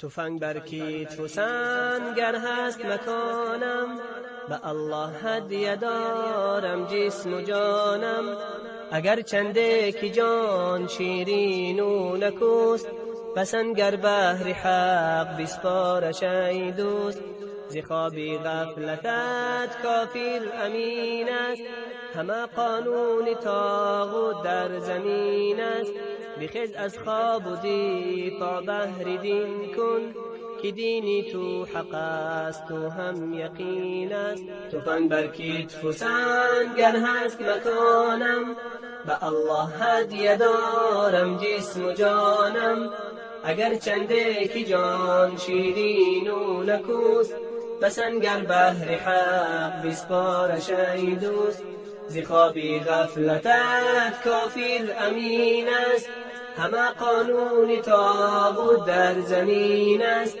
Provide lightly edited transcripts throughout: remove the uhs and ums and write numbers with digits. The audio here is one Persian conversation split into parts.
تفنگ بر کیف و سنگر هست مکانم، به الله هدیه دارم جسم و جانم. اگر چنده که جان شیرین و نکوست، بسنگر بهر حق بسپارش ای دوست. ز خوابی غفلتت کافر امین است، همه قانون طاغوت در زمین است. بخیز از خواب و دیفا بهر دین کن، که دینی تو حق است و هم یقین است. تفنگ بر کیف و سنگر هست مکانم، به الله هدیه دارم جسم و جانم. اگر چنده که جان شیرین و نکوست، بسنگر بهر حق بسپارش ای دوست. ز خوابی غفلتت کافر امین است، همه قانون طاغوت در زمین است.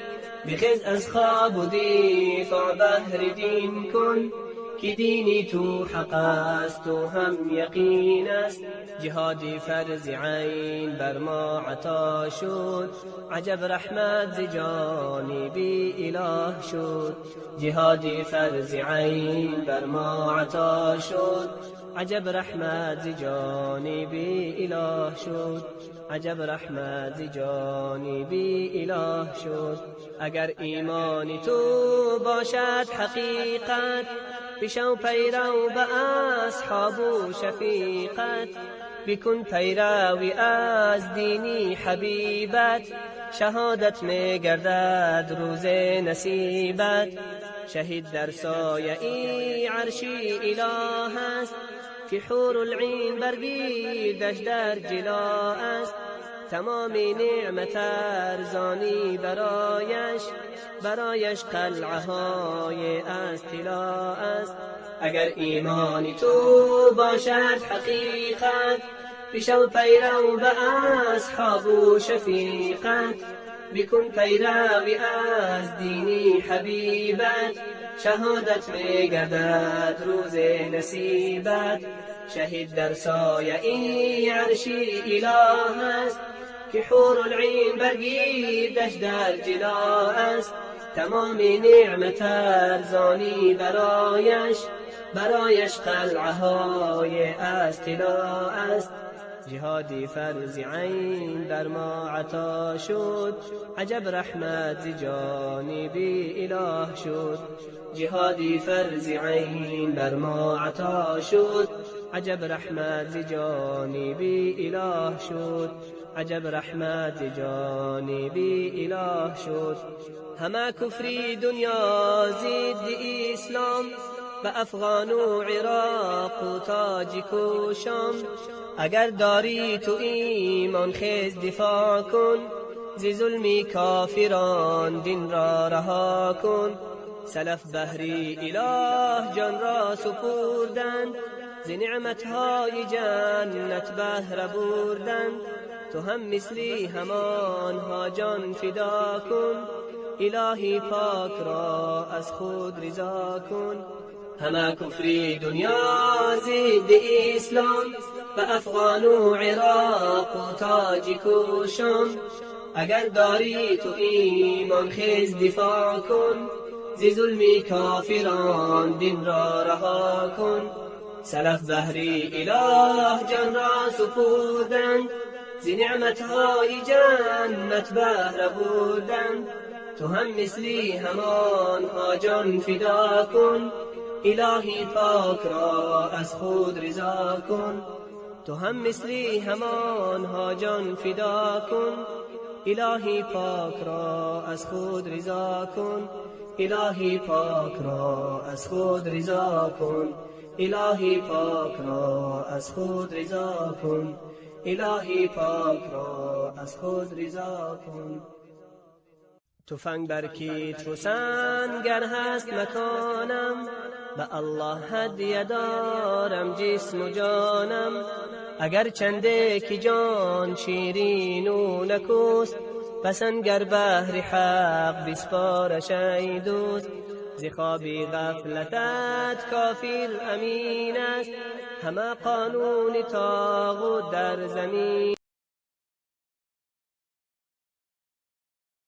بخیز از خواب و دیفا بهر دین کن، که دینی تو حق است و هم یقین است. جهادی فرض عین بر ما عطا شد، عجب رحمت ز جانب اله شد. جهادی فرض عین بر ما عطا شد، عجب رحمت ز جانب اله شد. عجب رحمت ز جانب اله شد. اگر ایمان تو باشد حقیقت، بشو پیرو به اصحاب و شفیقت. بکن پیروی از دینی حبیبت، شهادت می گردد روز نصیبت. شهید در سایه ای عرشی اله است، که حور العین بر گیردش در جلا است. تمام نعمت ارزانی برایش قلعه های از طلا است. اگر ایمانی تو باشد حقیقت، بشو پیرو به اصحاب و شفیقت. بکن پیروی از دینی حبیبت، شهادت می گردد روز نصیبت. شهید در سایه ای عرشی اله است، که حور العین بر گیردش در جلا است. تمام نعمت ارزانی برایش قلعه های از طلا است. جهادی فرض عین بر ما عطا شد، عجب رحمت ز جانب اله شد. جهادی فرض عین بر ما عطا شد، عجب رحمت ز جانب اله شد. عجب رحمت ز جانب اله شد. همه کفری دنیا ضد اسلام، به افغان و عراق و تاجیک و شام. اگر داری تو ایمان خیز دفاع کن، ز ظلم کافران دین را رها کن. سلف بهری اله جان را سپردند، ز نعمتهای جنت بهره بردند. تو هم مثلی همانها جان فدا کن، الهی پاک را از خود رضا کن. همه کفری دنیا ضد اسلام، به افغان و عراق و تاجیک و شام. اگر داری تو ایمان خیز دفاع کن، ز ظلم کافران دین را رها کن. سلف بهری اله جان را سپردند، ز نعمتهای جنت بهره بردند. تو هم مثلی همانها جان فدا کن، الهی پاک را از خود رضا کن. تو هم مثلی همانها جان فدا کن، الهی پاک را از خود رضا کن. الهی پاک را از خود رضا کن. الهی پاک را از خود رضا کن. الهی پاک را از خود رضا کن. تفنگ بر کیف و سنگر هست مکانم، به الله هدیه دارم جسم و جانم. اگر چنده که جان شیرین و نکوست، بسنگر بهر حق بسپارش ای دوست. ز خوابی غفلتت کافر امین است، همه قانون طاغوت در زمین